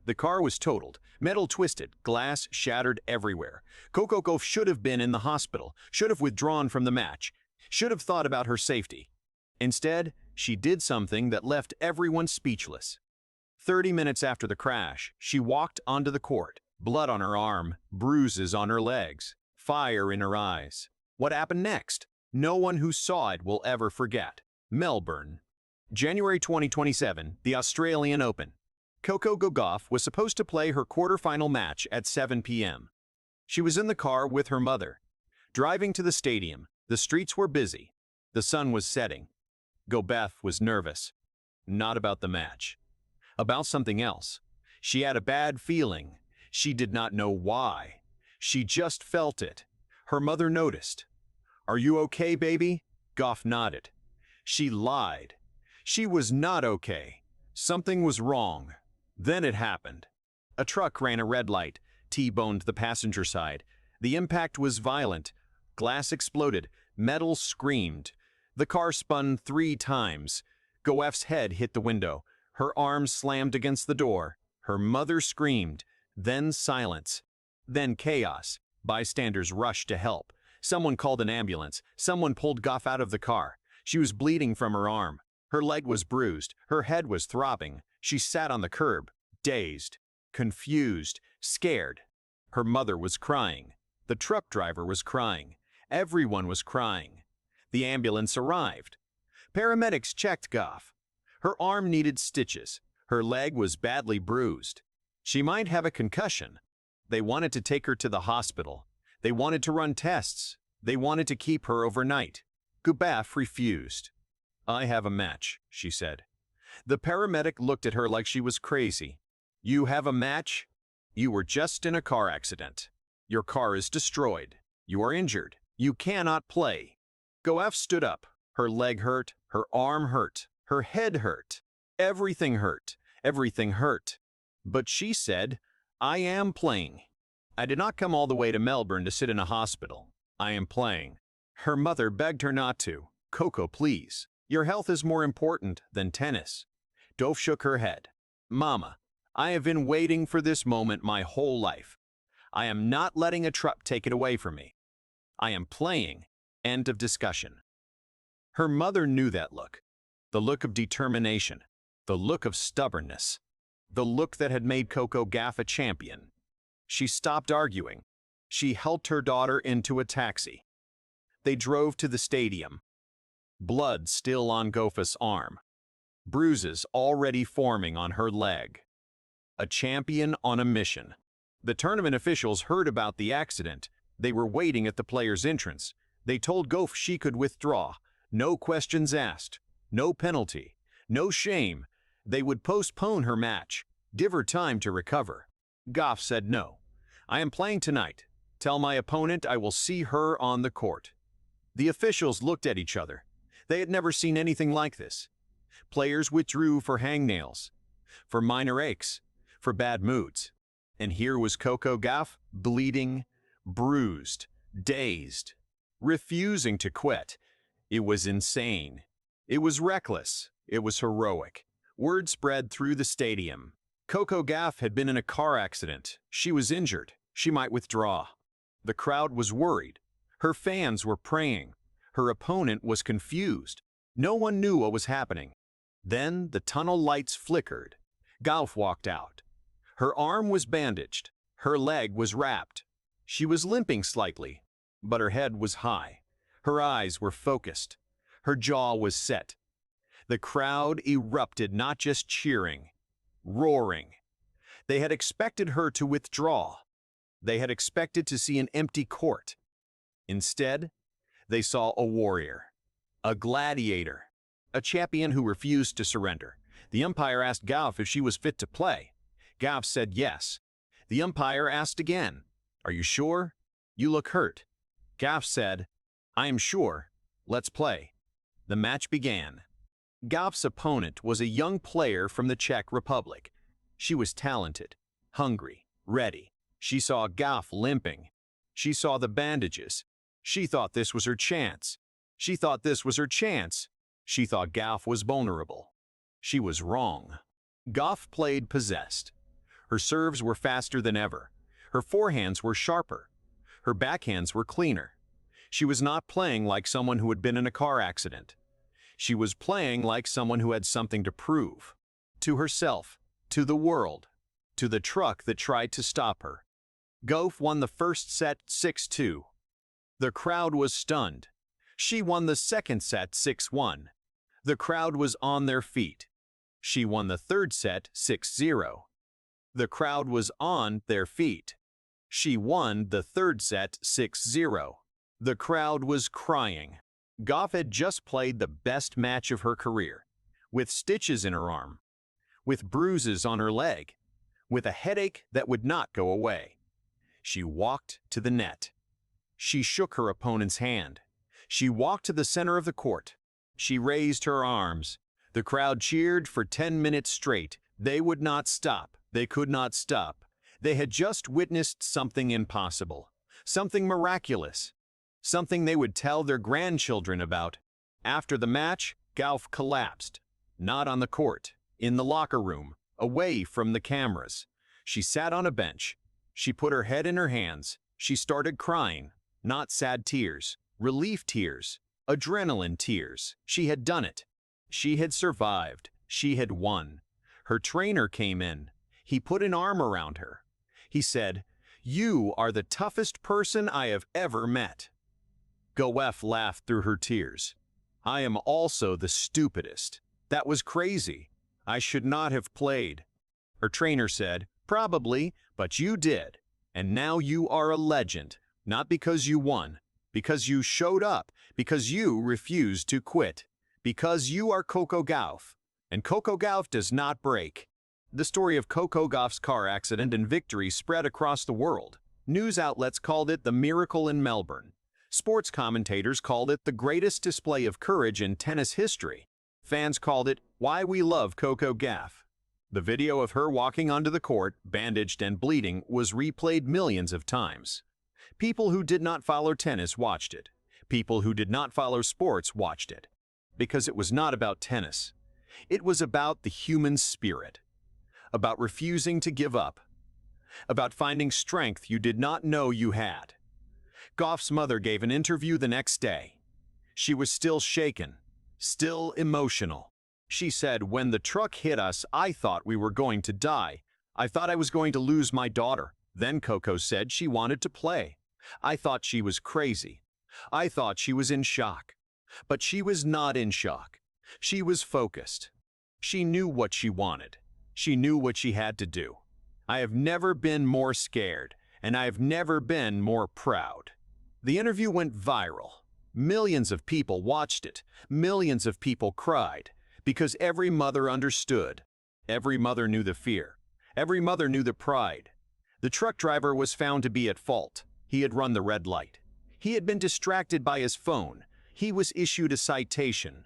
The car was totaled, metal twisted, glass shattered everywhere. Coco Gauff should have been in the hospital, should have withdrawn from the match, should have thought about her safety. Instead, she did something that left everyone speechless. 30 minutes after the crash, she walked onto the court, blood on her arm, bruises on her legs, fire in her eyes. What happened next? No one who saw it will ever forget. Melbourne. January 2027, the Australian Open. Coco Gauff was supposed to play her quarterfinal match at 7 p.m. She was in the car with her mother. Driving to the stadium, the streets were busy. The sun was setting. Gauff was nervous. Not about the match. About something else. She had a bad feeling. She did not know why. She just felt it. Her mother noticed. "Are you okay, baby?" Gauff nodded. She lied. She was not okay. Something was wrong. Then it happened. A truck ran a red light, T-boned the passenger side. The impact was violent. Glass exploded. Metal screamed. The car spun 3 times. Gauff's head hit the window. Her arms slammed against the door. Her mother screamed. Then silence. Then chaos. Bystanders rushed to help. Someone called an ambulance. Someone pulled Gauff out of the car. She was bleeding from her arm. Her leg was bruised. Her head was throbbing. She sat on the curb, dazed, confused, scared. Her mother was crying. The truck driver was crying. Everyone was crying. The ambulance arrived. Paramedics checked Gauff. Her arm needed stitches. Her leg was badly bruised. She might have a concussion. They wanted to take her to the hospital. They wanted to run tests. They wanted to keep her overnight. Gauff refused. "I have a match," she said. The paramedic looked at her like she was crazy. "You have a match? You were just in a car accident. Your car is destroyed. You are injured. You cannot play." Gauff stood up. Her leg hurt. Her arm hurt. Her head hurt. Everything hurt. Everything hurt. But she said, "I am playing. I did not come all the way to Melbourne to sit in a hospital. I am playing." Her mother begged her not to. "Coco, please. Your health is more important than tennis." Gauff shook her head. "Mama, I have been waiting for this moment my whole life. I am not letting a truck take it away from me. I am playing." End of discussion. Her mother knew that look. The look of determination. The look of stubbornness. The look that had made Coco Gauff a champion. She stopped arguing. She helped her daughter into a taxi. They drove to the stadium. Blood still on Gauff's arm. Bruises already forming on her leg. A champion on a mission. The tournament officials heard about the accident. They were waiting at the player's entrance. They told Gauff she could withdraw. No questions asked. No penalty. No shame. They would postpone her match. Give her time to recover. Gauff said no. "I am playing tonight. Tell my opponent I will see her on the court." The officials looked at each other. They had never seen anything like this. Players withdrew for hangnails, for minor aches, for bad moods. And here was Coco Gauff, bleeding, bruised, dazed, refusing to quit. It was insane. It was reckless. It was heroic. Word spread through the stadium. Coco Gauff had been in a car accident. She was injured. She might withdraw. The crowd was worried. Her fans were praying. Her opponent was confused. No one knew what was happening. Then the tunnel lights flickered. Gauff walked out. Her arm was bandaged. Her leg was wrapped. She was limping slightly, but her head was high. Her eyes were focused. Her jaw was set. The crowd erupted, not just cheering, roaring. They had expected her to withdraw. They had expected to see an empty court. Instead, they saw a warrior, a gladiator, a champion who refused to surrender. The umpire asked Gauff if she was fit to play. Gauff said yes. The umpire asked again, "Are you sure? You look hurt." Gauff said, "I am sure. Let's play." The match began. Gauff's opponent was a young player from the Czech Republic. She was talented, hungry, ready. She saw Gauff limping. She saw the bandages. She thought this was her chance. She thought this was her chance. She thought Gauff was vulnerable. She was wrong. Gauff played possessed. Her serves were faster than ever. Her forehands were sharper. Her backhands were cleaner. She was not playing like someone who had been in a car accident. She was playing like someone who had something to prove. To herself, to the world, to the truck that tried to stop her. Gauff won the first set 6-2. The crowd was stunned. She won the second set 6-1. The crowd was on their feet. She won the third set 6-0. The crowd was on their feet. She won the third set 6-0. The crowd was crying. Gauff had just played the best match of her career, with stitches in her arm, with bruises on her leg, with a headache that would not go away. She walked to the net. She shook her opponent's hand. She walked to the center of the court. She raised her arms. The crowd cheered for 10 minutes straight. They would not stop. They could not stop. They had just witnessed something impossible, something miraculous, something they would tell their grandchildren about. After the match, Gauff collapsed. Not on the court, in the locker room, away from the cameras. She sat on a bench. She put her head in her hands. She started crying, not sad tears, relief tears, adrenaline tears. She had done it. She had survived. She had won. Her trainer came in. He put an arm around her. He said, "You are the toughest person I have ever met." Gauff laughed through her tears. "I am also the stupidest. That was crazy. I should not have played." Her trainer said, "Probably, but you did. And now you are a legend, not because you won, because you showed up, because you refused to quit, because you are Coco Gauff, and Coco Gauff does not break." The story of Coco Gauff's car accident and victory spread across the world. News outlets called it the miracle in Melbourne. Sports commentators called it the greatest display of courage in tennis history. Fans called it why we love Coco Gauff. The video of her walking onto the court, bandaged and bleeding, was replayed millions of times. People who did not follow tennis watched it. People who did not follow sports watched it. Because it was not about tennis. It was about the human spirit. About refusing to give up. About finding strength you did not know you had. Gauff's mother gave an interview the next day. She was still shaken, still emotional. She said, "When the truck hit us, I thought we were going to die. I thought I was going to lose my daughter." Then Coco said she wanted to play. "I thought she was crazy. I thought she was in shock." But she was not in shock. She was focused. She knew what she wanted. She knew what she had to do. "I have never been more scared, and I have never been more proud." The interview went viral. Millions of people watched it. Millions of people cried. Because every mother understood. Every mother knew the fear. Every mother knew the pride. The truck driver was found to be at fault. He had run the red light. He had been distracted by his phone. He was issued a citation.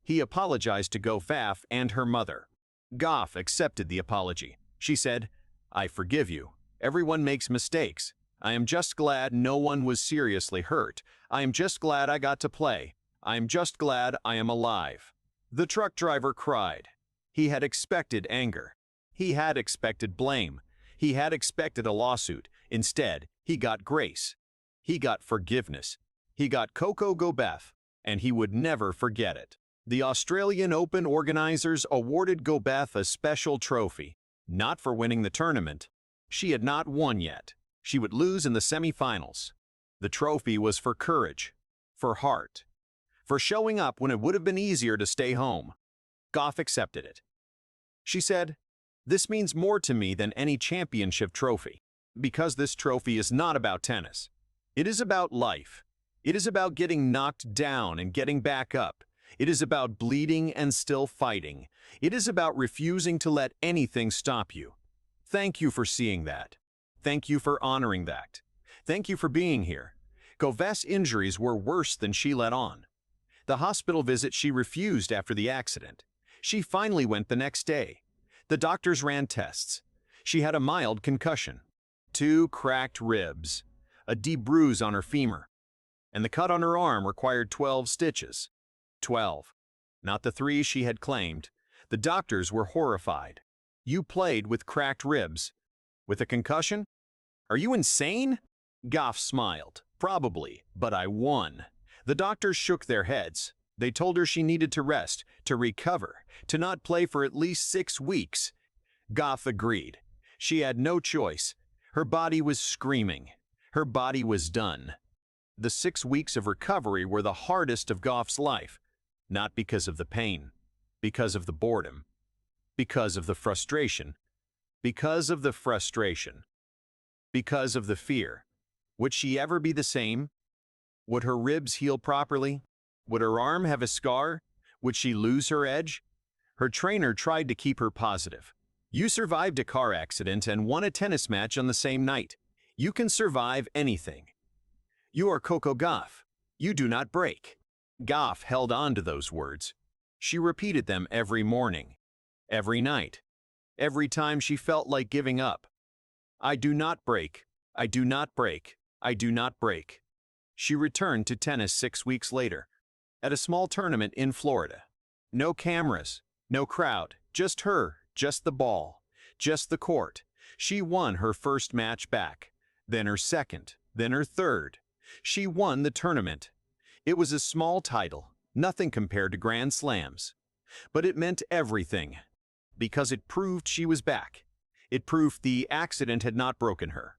He apologized to Gauff and her mother. Gauff accepted the apology. She said, "I forgive you. Everyone makes mistakes. I am just glad no one was seriously hurt. I am just glad I got to play. I am just glad I am alive." The truck driver cried. He had expected anger. He had expected blame. He had expected a lawsuit. Instead, he got grace. He got forgiveness. He got Coco Gauff, and he would never forget it. The Australian Open organizers awarded Gauff a special trophy, not for winning the tournament. She had not won yet. She would lose in the semifinals. The trophy was for courage, for heart, for showing up when it would have been easier to stay home. Gauff accepted it. She said, "This means more to me than any championship trophy, because this trophy is not about tennis. It is about life. It is about getting knocked down and getting back up. It is about bleeding and still fighting. It is about refusing to let anything stop you. Thank you for seeing that. Thank you for honoring that. Thank you for being here." Gauff's injuries were worse than she let on. The hospital visit she refused after the accident. She finally went the next day. The doctors ran tests. She had a mild concussion, 2 cracked ribs, a deep bruise on her femur, and the cut on her arm required 12 stitches. 12. Not the 3 she had claimed. The doctors were horrified. "You played with cracked ribs. With a concussion? Are you insane? Gauff smiled. Probably, but I won. The doctors shook their heads. They told her she needed to rest, to recover, to not play for at least 6 weeks. Gauff agreed. She had no choice. Her body was screaming. Her body was done. The 6 weeks of recovery were the hardest of Gauff's life, not because of the pain, because of the boredom, because of the frustration, because of the frustration, because of the fear. Would she ever be the same? Would her ribs heal properly? Would her arm have a scar? Would she lose her edge? Her trainer tried to keep her positive. You survived a car accident and won a tennis match on the same night. You can survive anything. You are Coco Gauff. You do not break. Gauff held on to those words. She repeated them every morning, every night, every time she felt like giving up. I do not break. I do not break. I do not break. She returned to tennis 6 weeks later, at a small tournament in Florida. No cameras, no crowd, just her, just the ball, just the court. She won her first match back, then her second, then her third. She won the tournament. It was a small title, nothing compared to Grand Slams. But it meant everything, because it proved she was back. It proved the accident had not broken her.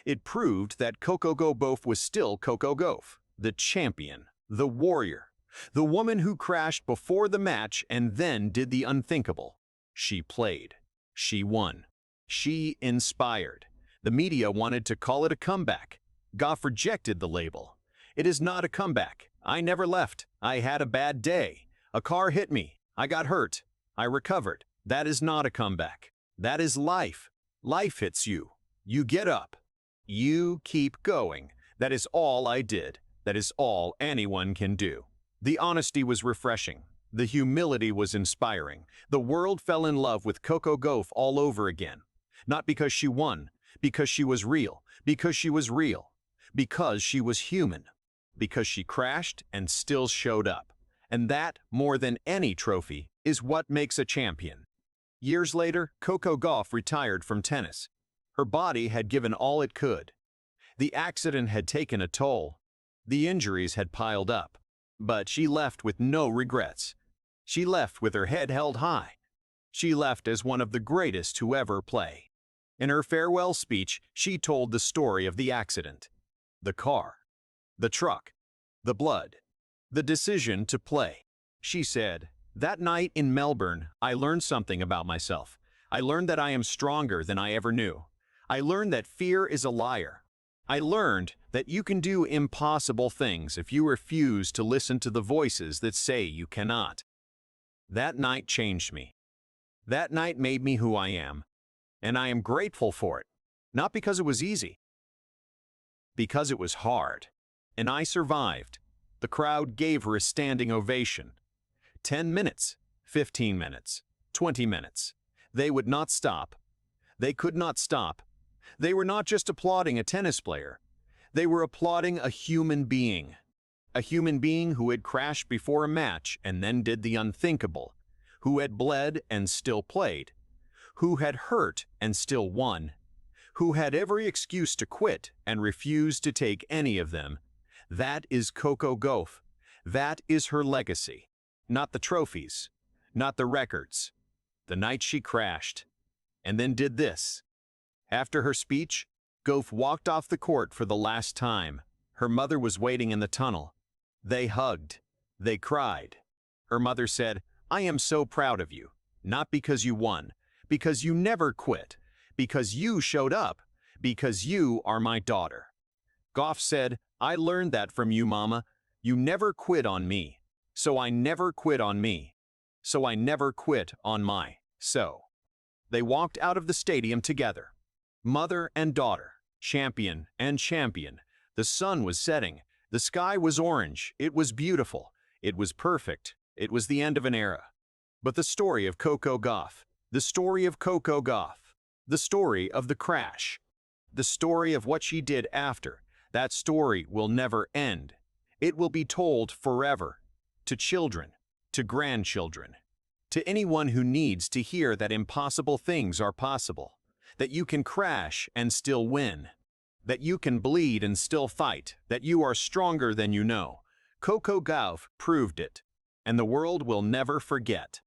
It proved that Coco Gauff was still Coco Gauff, the champion, the warrior, the woman who crashed before the match and then did the unthinkable. She played. She won. She inspired. The media wanted to call it a comeback. Gauff rejected the label. It is not a comeback. I never left. I had a bad day. A car hit me. I got hurt. I recovered. That is not a comeback. That is life. Life hits you. You get up. You keep going. That is all I did. That is all anyone can do. The honesty was refreshing. The humility was inspiring. The world fell in love with Coco Gauff all over again. Not because she won, because she was real, because she was real, because she was human, because she crashed and still showed up. And that, more than any trophy, is what makes a champion. Years later, Coco Gauff retired from tennis. Her body had given all it could. The accident had taken a toll. The injuries had piled up. But she left with no regrets. She left with her head held high. She left as one of the greatest to ever play. In her farewell speech, she told the story of the accident, the car, the truck, the blood, the decision to play. She said, "That night in Melbourne, I learned something about myself. I learned that I am stronger than I ever knew. I learned that fear is a liar. I learned that you can do impossible things if you refuse to listen to the voices that say you cannot." That night changed me. That night made me who I am. And I am grateful for it. Not because it was easy. Because it was hard. And I survived. The crowd gave her a standing ovation. 10 minutes, 15 minutes, 20 minutes. They would not stop. They could not stop. They were not just applauding a tennis player. They were applauding a human being. A human being who had crashed before a match and then did the unthinkable, who had bled and still played, who had hurt and still won, who had every excuse to quit and refused to take any of them. That is Coco Gauff. That is her legacy. Not the trophies, not the records. The night she crashed, and then did this. After her speech, Gauff walked off the court for the last time. Her mother was waiting in the tunnel. They hugged. They cried. Her mother said, "I am so proud of you, not because you won, because you never quit, because you showed up, because you are my daughter." Gauff said, "I learned that from you, Mama. You never quit on me, so I never quit on me, so I never quit on my so." They walked out of the stadium together. Mother and daughter, champion and champion. The sun was setting. The sky was orange. It was beautiful. It was perfect. It was the end of an era. But the story of Coco Gauff, the story of Coco Gauff, the story of the crash, the story of what she did after, that story will never end. It will be told forever, to children, to grandchildren, to anyone who needs to hear that impossible things are possible, that you can crash and still win, that you can bleed and still fight, that you are stronger than you know. Coco Gauff proved it, and the world will never forget.